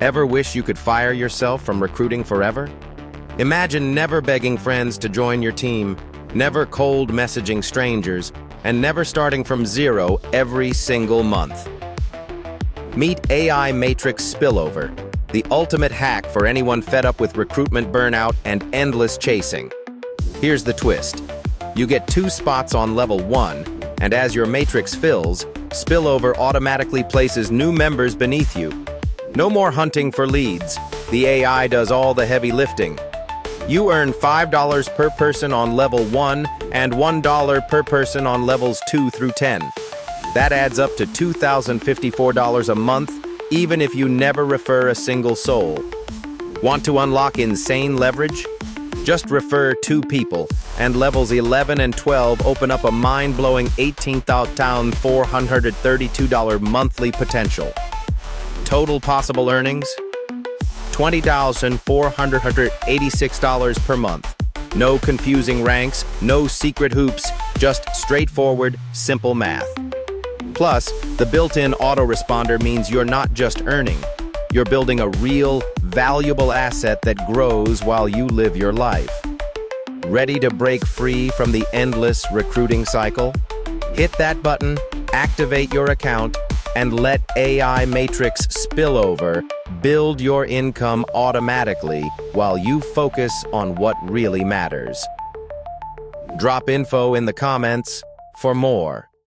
Ever wish you could fire yourself from recruiting forever? Imagine never begging friends to join your team, never cold messaging strangers, and never starting from zero every single month. Meet AI Matrix Spillover, the ultimate hack for anyone fed up with recruitment burnout and endless chasing. Here's the twist. You get 2 spots on level 1, and as your matrix fills, Spillover automatically places new members beneath you. No more hunting for leads. The AI does all the heavy lifting. You earn $5 per person on level 1 and $1 per person on levels 2 through 10. That adds up to $2,054 a month, even if you never refer a single soul. Want to unlock insane leverage? Just refer 2 people, and levels 11 and 12 open up a mind-blowing $18,432 monthly potential. Total possible earnings? $20,486 per month. No confusing ranks, no secret hoops, just straightforward, simple math. Plus, the built-in autoresponder means you're not just earning, you're building a real, valuable asset that grows while you live your life. Ready to break free from the endless recruiting cycle? Hit that button, activate your account, and let AI Matrix Spillover build your income automatically while you focus on what really matters. Drop info in the comments for more.